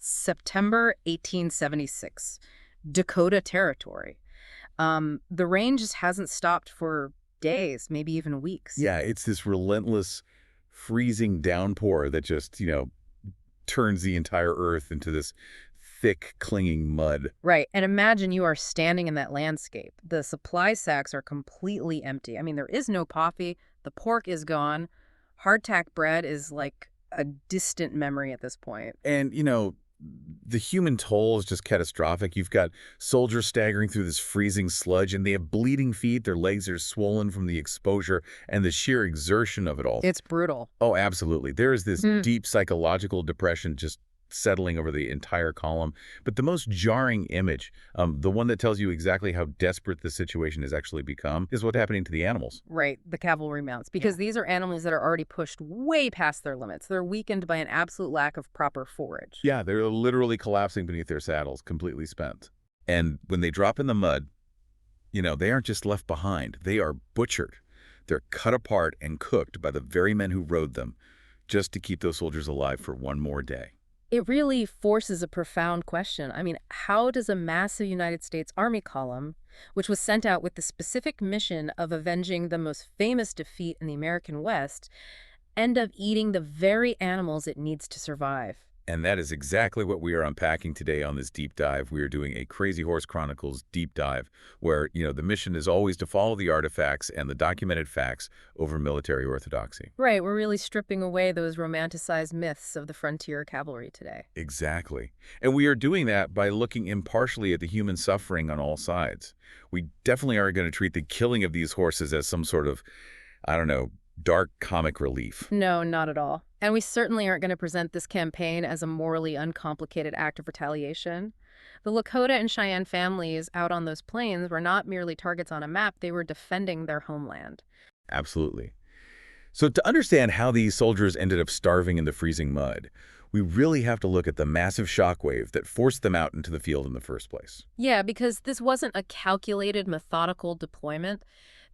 It's September 1876, Dakota Territory. The rain just hasn't stopped for days, maybe even weeks. Yeah, it's this relentless, freezing downpour that just, turns the entire earth into this thick, clinging mud. Right. And imagine you are standing in that landscape. The supply sacks are completely empty. I mean, there is no coffee. The pork is gone. Hardtack bread is like a distant memory at this point. And, the human toll is just catastrophic. You've got soldiers staggering through this freezing sludge, and they have bleeding feet. Their legs are swollen from the exposure and the sheer exertion of it all. It's brutal. Oh, absolutely. There is this deep psychological depression just settling over the entire column. But the most jarring image, the one that tells you exactly how desperate the situation has actually become, is what's happening to the animals. Right, the cavalry mounts, because these are animals that are already pushed way past their limits. They're weakened by an absolute lack of proper forage. Yeah, they're literally collapsing beneath their saddles, completely spent. And when they drop in the mud, they aren't just left behind. They are butchered. They're cut apart and cooked by the very men who rode them, just to keep those soldiers alive for one more day. It really forces a profound question. I mean, how does a massive United States Army column, which was sent out with the specific mission of avenging the most famous defeat in the American West, end up eating the very animals it needs to survive? And that is exactly what we are unpacking today on this deep dive. We are doing a Crazy Horse Chronicles deep dive where, the mission is always to follow the artifacts and the documented facts over military orthodoxy. Right, we're really stripping away those romanticized myths of the frontier cavalry today. Exactly. And we are doing that by looking impartially at the human suffering on all sides. We definitely aren't going to treat the killing of these horses as some sort of, dark comic relief. No, not at all. And we certainly aren't going to present this campaign as a morally uncomplicated act of retaliation. The Lakota and Cheyenne families out on those plains were not merely targets on a map, they were defending their homeland. Absolutely. So to understand how these soldiers ended up starving in the freezing mud, we really have to look at the massive shockwave that forced them out into the field in the first place. Yeah, because this wasn't a calculated, methodical deployment.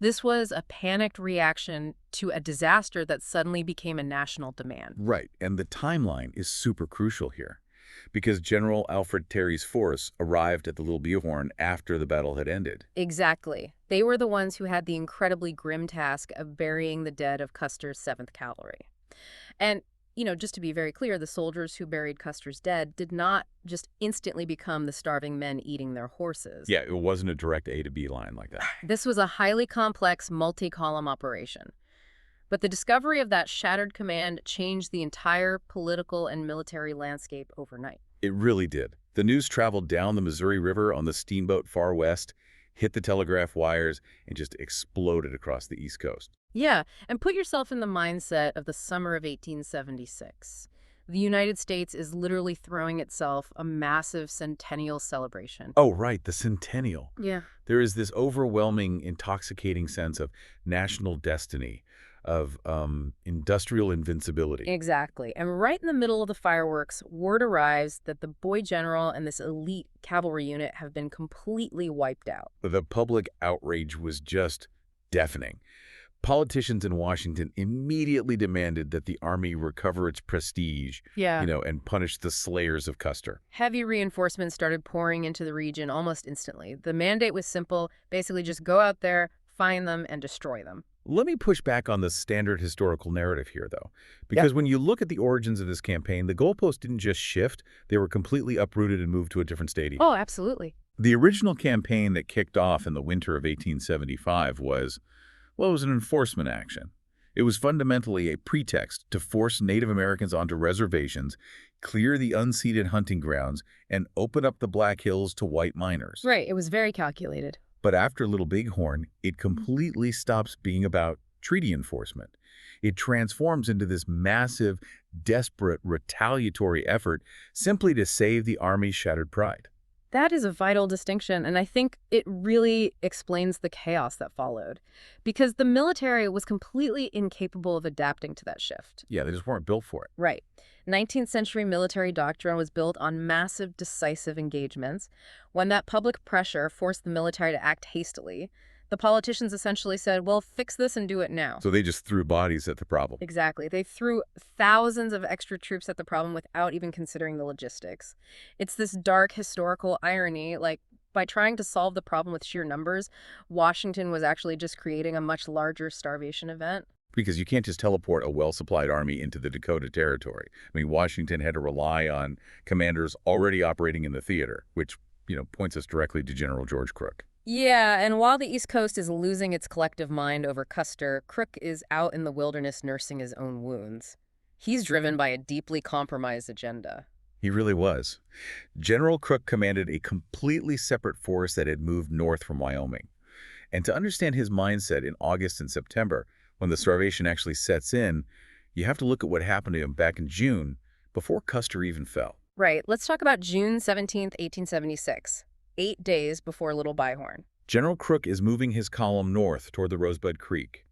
This was a panicked reaction to a disaster that suddenly became a national demand. Right, and the timeline is super crucial here, because General Alfred Terry's force arrived at the Little Bighorn after the battle had ended. Exactly. They were the ones who had the incredibly grim task of burying the dead of Custer's 7th Cavalry. And just to be very clear, the soldiers who buried Custer's dead did not just instantly become the starving men eating their horses. Yeah, it wasn't a direct A to B line like that. This was a highly complex, multi-column operation. But the discovery of that shattered command changed the entire political and military landscape overnight. It really did. The news traveled down the Missouri River on the steamboat Far West, hit the telegraph wires, and just exploded across the East Coast. Yeah, and put yourself in the mindset of the summer of 1876. The United States is literally throwing itself a massive Centennial celebration. Oh, right, the Centennial. Yeah. There is this overwhelming, intoxicating sense of national destiny, of industrial invincibility. Exactly. And right in the middle of the fireworks, word arrives that the boy general and this elite cavalry unit have been completely wiped out. The public outrage was just deafening. Politicians in Washington immediately demanded that the Army recover its prestige, and punish the slayers of Custer. Heavy reinforcements started pouring into the region almost instantly. The mandate was simple, basically just go out there, find them, and destroy them. Let me push back on the standard historical narrative here, though, because when you look at the origins of this campaign, the goalposts didn't just shift, they were completely uprooted and moved to a different stadium. Oh, absolutely. The original campaign that kicked off in the winter of 1875 was an enforcement action. It was fundamentally a pretext to force Native Americans onto reservations, clear the unceded hunting grounds, and open up the Black Hills to white miners. Right, it was very calculated. But after Little Bighorn, it completely stops being about treaty enforcement. It transforms into this massive, desperate, retaliatory effort simply to save the Army's shattered pride. That is a vital distinction, and I think it really explains the chaos that followed, because the military was completely incapable of adapting to that shift. Yeah, they just weren't built for it. Right. 19th century military doctrine was built on massive, decisive engagements. When that public pressure forced the military to act hastily, The politicians essentially said, well, fix this and do it now. So they just threw bodies at the problem. Exactly. They threw thousands of extra troops at the problem without even considering the logistics. It's this dark historical irony, like by trying to solve the problem with sheer numbers, Washington was actually just creating a much larger starvation event. Because you can't just teleport a well-supplied army into the Dakota Territory. I mean, Washington had to rely on commanders already operating in the theater, which, points us directly to General George Crook. Yeah, and while the East Coast is losing its collective mind over Custer, Crook is out in the wilderness nursing his own wounds. He's driven by a deeply compromised agenda. He really was. General Crook commanded a completely separate force that had moved north from Wyoming. And to understand his mindset in August and September, when the starvation actually sets in, you have to look at what happened to him back in June, before Custer even fell. Right, let's talk about June 17th, 1876, 8 days before Little Bighorn. General Crook is moving his column north toward the Rosebud Creek,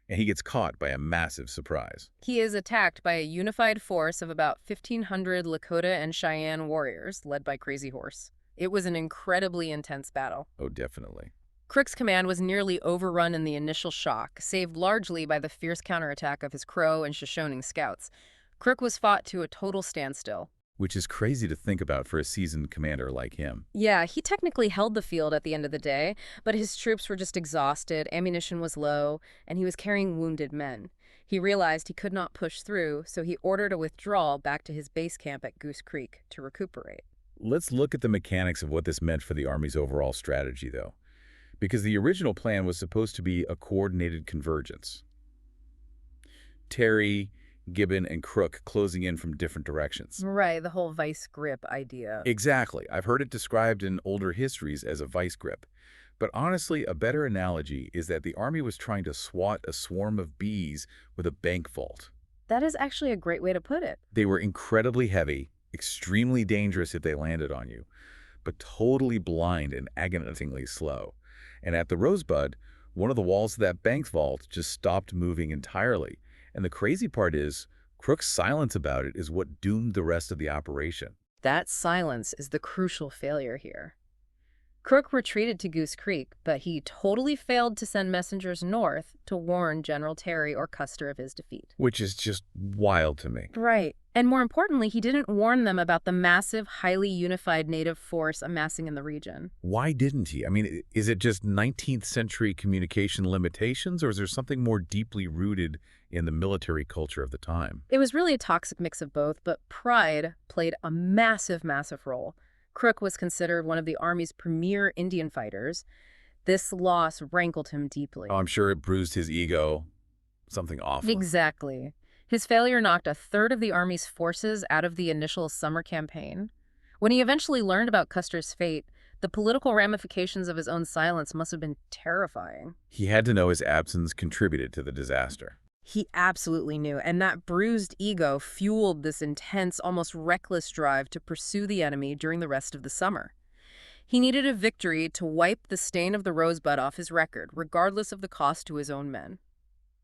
and he gets caught by a massive surprise. He is attacked by a unified force of about 1,500 Lakota and Cheyenne warriors, led by Crazy Horse. It was an incredibly intense battle. Oh, definitely. Crook's command was nearly overrun in the initial shock, saved largely by the fierce counterattack of his Crow and Shoshone scouts. Crook was fought to a total standstill. Which is crazy to think about for a seasoned commander like him. Yeah, he technically held the field at the end of the day, but his troops were just exhausted, ammunition was low, and he was carrying wounded men. He realized he could not push through, so he ordered a withdrawal back to his base camp at Goose Creek to recuperate. Let's look at the mechanics of what this meant for the Army's overall strategy, though. Because the original plan was supposed to be a coordinated convergence. Terry, Gibbon, and Crook closing in from different directions. Right, the whole vice grip idea. Exactly. I've heard it described in older histories as a vice grip. But honestly, a better analogy is that the Army was trying to swat a swarm of bees with a bank vault. That is actually a great way to put it. They were incredibly heavy, extremely dangerous if they landed on you, but totally blind and agonizingly slow. And at the Rosebud, one of the walls of that bank vault just stopped moving entirely. And the crazy part is, Crook's silence about it is what doomed the rest of the operation. That silence is the crucial failure here. Crook retreated to Goose Creek, but he totally failed to send messengers north to warn General Terry or Custer of his defeat. Which is just wild to me. Right. And more importantly, he didn't warn them about the massive, highly unified native force amassing in the region. Why didn't he? I mean, is it just 19th century communication limitations, or is there something more deeply rooted in the military culture of the time? It was really a toxic mix of both, but pride played a massive, massive role. Crook was considered one of the Army's premier Indian fighters. This loss rankled him deeply. Oh, I'm sure it bruised his ego. Something awful. Exactly. His failure knocked a third of the Army's forces out of the initial summer campaign. When he eventually learned about Custer's fate, the political ramifications of his own silence must have been terrifying. He had to know his absence contributed to the disaster. He absolutely knew, and that bruised ego fueled this intense, almost reckless drive to pursue the enemy during the rest of the summer. He needed a victory to wipe the stain of the Rosebud off his record, regardless of the cost to his own men.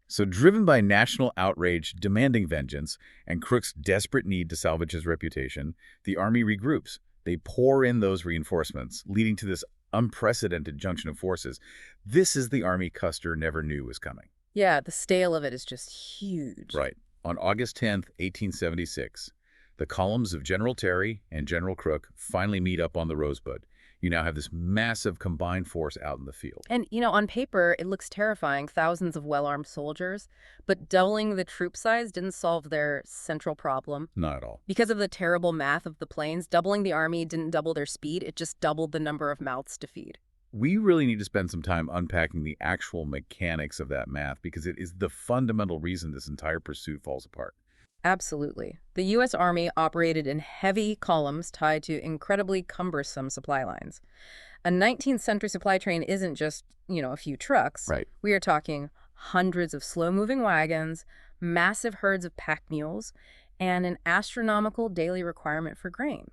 So driven by national outrage demanding vengeance and Crook's desperate need to salvage his reputation, the Army regroups. They pour in those reinforcements, leading to this unprecedented junction of forces. This is the Army Custer never knew was coming. Yeah, the scale of it is just huge. Right. On August 10th, 1876, the columns of General Terry and General Crook finally meet up on the Rosebud. You now have this massive combined force out in the field. And, on paper, it looks terrifying, thousands of well-armed soldiers, but doubling the troop size didn't solve their central problem. Not at all. Because of the terrible math of the planes, doubling the Army didn't double their speed, it just doubled the number of mouths to feed. We really need to spend some time unpacking the actual mechanics of that math because it is the fundamental reason this entire pursuit falls apart. Absolutely. The U.S. Army operated in heavy columns tied to incredibly cumbersome supply lines. A 19th century supply train isn't just, a few trucks. Right. We are talking hundreds of slow-moving wagons, massive herds of pack mules, and an astronomical daily requirement for grain.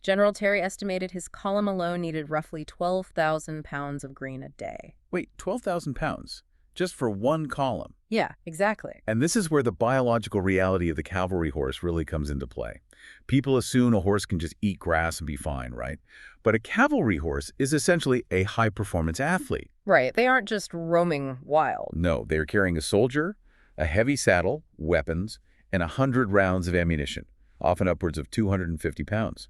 General Terry estimated his column alone needed roughly 12,000 pounds of grain a day. Wait, 12,000 pounds? just for one column. Yeah, exactly. And this is where the biological reality of the cavalry horse really comes into play. People assume a horse can just eat grass and be fine, right? But a cavalry horse is essentially a high-performance athlete. Right, they aren't just roaming wild. No, they're carrying a soldier, a heavy saddle, weapons, and 100 rounds of ammunition, often upwards of 250 pounds.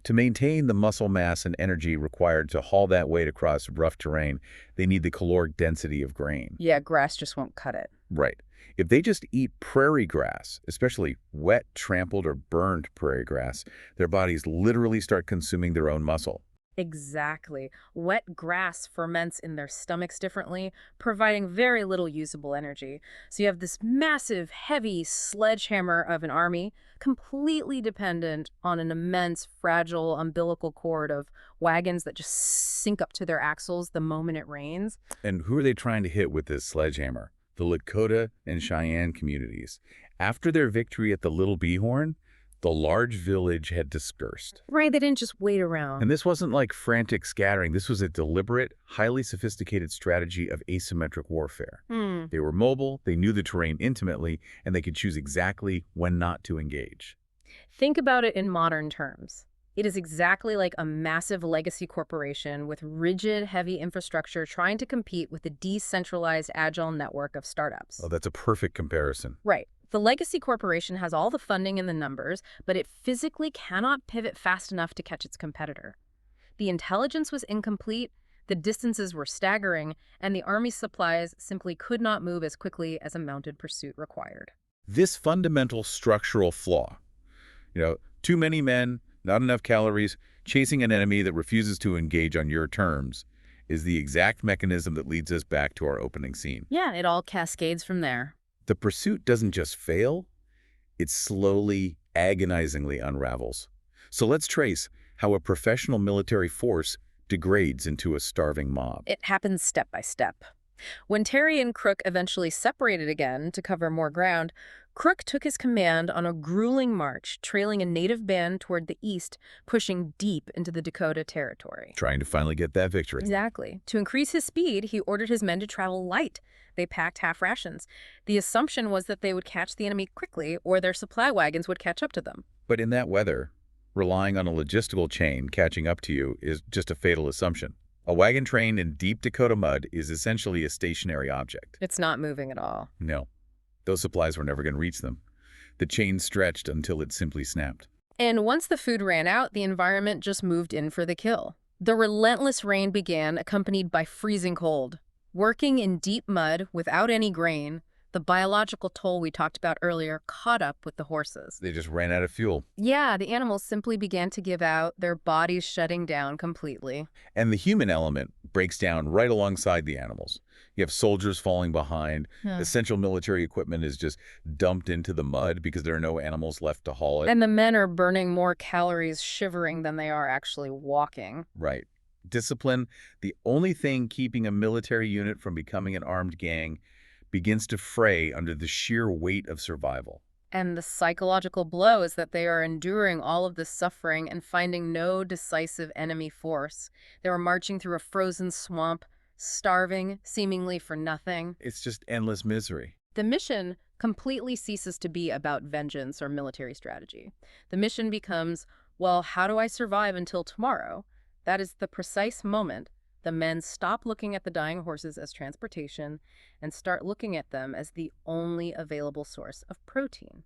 To maintain the muscle mass and energy required to haul that weight across rough terrain, they need the caloric density of grain. Yeah, grass just won't cut it. Right. If they just eat prairie grass, especially wet, trampled, or burned prairie grass, their bodies literally start consuming their own muscle. Exactly. Wet grass ferments in their stomachs differently, providing very little usable energy. So you have this massive, heavy sledgehammer of an army, completely dependent on an immense, fragile umbilical cord of wagons that just sink up to their axles the moment it rains. And who are they trying to hit with this sledgehammer? The Lakota and Cheyenne communities. After their victory at the Little Bighorn, the large village had dispersed. Right, they didn't just wait around. And this wasn't like frantic scattering. This was a deliberate, highly sophisticated strategy of asymmetric warfare. They were mobile, they knew the terrain intimately, and they could choose exactly when not to engage. Think about it in modern terms. It is exactly like a massive legacy corporation with rigid, heavy infrastructure trying to compete with a decentralized, agile network of startups. Oh, that's a perfect comparison. Right. The legacy corporation has all the funding and the numbers, but it physically cannot pivot fast enough to catch its competitor. The intelligence was incomplete, the distances were staggering, and the army's supplies simply could not move as quickly as a mounted pursuit required. This fundamental structural flaw, too many men, not enough calories, chasing an enemy that refuses to engage on your terms, is the exact mechanism that leads us back to our opening scene. Yeah, it all cascades from there. The pursuit doesn't just fail, it slowly, agonizingly unravels. So let's trace how a professional military force degrades into a starving mob. It happens step by step. When Terry and Crook eventually separated again to cover more ground, Crook took his command on a grueling march, trailing a native band toward the east, pushing deep into the Dakota territory. Trying to finally get that victory. Exactly. To increase his speed, he ordered his men to travel light. They packed half rations. The assumption was that they would catch the enemy quickly, or their supply wagons would catch up to them. But in that weather, relying on a logistical chain catching up to you is just a fatal assumption. A wagon train in deep Dakota mud is essentially a stationary object. It's not moving at all. No. Those supplies were never going to reach them. The chain stretched until it simply snapped. And once the food ran out, the environment just moved in for the kill. The relentless rain began, accompanied by freezing cold. Working in deep mud without any grain, the biological toll we talked about earlier caught up with the horses. They just ran out of fuel. Yeah, the animals simply began to give out, their bodies shutting down completely. And the human element breaks down right alongside the animals. You have soldiers falling behind. Essential military equipment is just dumped into the mud because there are no animals left to haul it. And the men are burning more calories shivering than they are actually walking. Right. Discipline, the only thing keeping a military unit from becoming an armed gang, begins to fray under the sheer weight of survival. And the psychological blow is that they are enduring all of this suffering and finding no decisive enemy force. They are marching through a frozen swamp, starving, seemingly for nothing. It's just endless misery. The mission completely ceases to be about vengeance or military strategy. The mission becomes, well, how do I survive until tomorrow? That is the precise moment the men stop looking at the dying horses as transportation and start looking at them as the only available source of protein.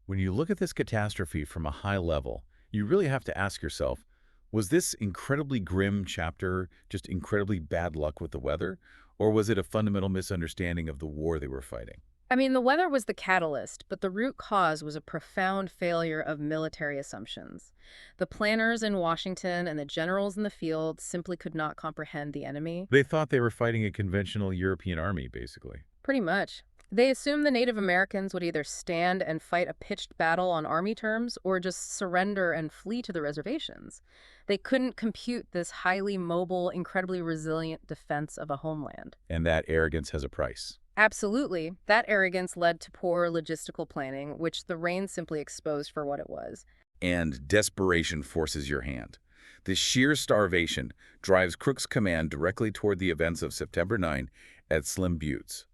When you look at this catastrophe from a high level, you really have to ask yourself, was this incredibly grim chapter just incredibly bad luck with the weather, or was it a fundamental misunderstanding of the war they were fighting? I mean, the weather was the catalyst, but the root cause was a profound failure of military assumptions. The planners in Washington and the generals in the field simply could not comprehend the enemy. They thought they were fighting a conventional European army, basically. Pretty much. They assumed the Native Americans would either stand and fight a pitched battle on army terms or just surrender and flee to the reservations. They couldn't compute this highly mobile, incredibly resilient defense of a homeland. And that arrogance has a price. Absolutely. That arrogance led to poor logistical planning, which the rain simply exposed for what it was. And desperation forces your hand. This sheer starvation drives Crook's command directly toward the events of September 9 at Slim Buttes.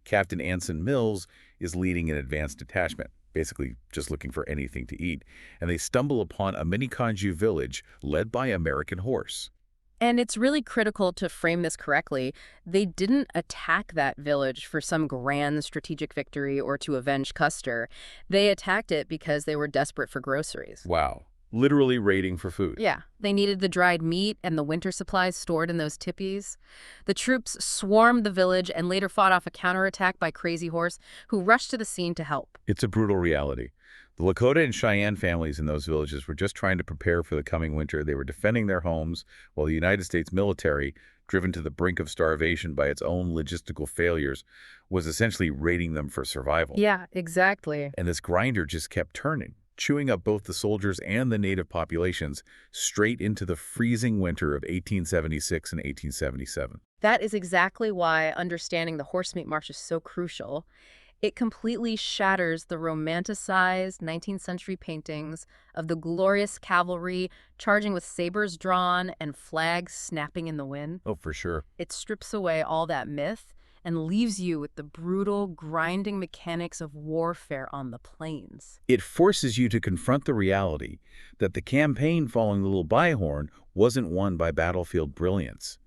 Captain Anson Mills is leading an advanced detachment, basically just looking for anything to eat, and they stumble upon a mini-Kanju village led by American horse. And it's really critical to frame this correctly. They didn't attack that village for some grand strategic victory or to avenge Custer. They attacked it because they were desperate for groceries. Wow. Literally raiding for food. Yeah, they needed the dried meat and the winter supplies stored in those tippies. The troops swarmed the village and later fought off a counterattack by Crazy Horse, who rushed to the scene to help. It's a brutal reality. The Lakota and Cheyenne families in those villages were just trying to prepare for the coming winter. They were defending their homes, while the United States military, driven to the brink of starvation by its own logistical failures, was essentially raiding them for survival. Yeah, exactly. And this grinder just kept turning, chewing up both the soldiers and the native populations straight into the freezing winter of 1876 and 1877. That is exactly why understanding the Horsemeat March is so crucial. It completely shatters the romanticized 19th century paintings of the glorious cavalry charging with sabers drawn and flags snapping in the wind. Oh, for sure. It strips away all that myth and leaves you with the brutal, grinding mechanics of warfare on the plains. It forces you to confront the reality that the campaign following Little Bighorn wasn't won by battlefield brilliance.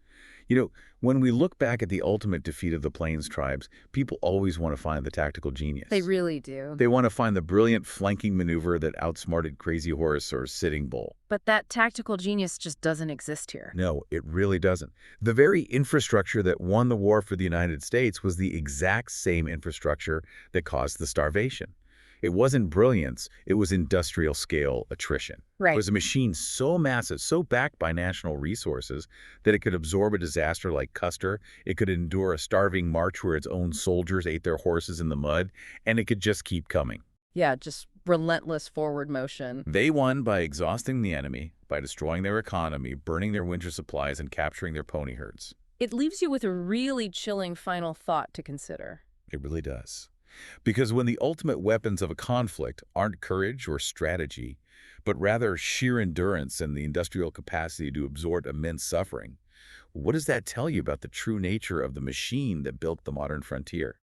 You know, when we look back at the ultimate defeat of the Plains tribes, people always want to find the tactical genius. They really do. They want to find the brilliant flanking maneuver that outsmarted Crazy Horse or Sitting Bull. But that tactical genius just doesn't exist here. No, it really doesn't. The very infrastructure that won the war for the United States was the exact same infrastructure that caused the starvation. It wasn't brilliance, it was industrial-scale attrition. Right. It was a machine so massive, so backed by national resources, that it could absorb a disaster like Custer, it could endure a starving march where its own soldiers ate their horses in the mud, and it could just keep coming. Yeah, just relentless forward motion. They won by exhausting the enemy, by destroying their economy, burning their winter supplies, and capturing their pony herds. It leaves you with a really chilling final thought to consider. It really does. Because when the ultimate weapons of a conflict aren't courage or strategy, but rather sheer endurance and the industrial capacity to absorb immense suffering, what does that tell you about the true nature of the machine that built the modern frontier?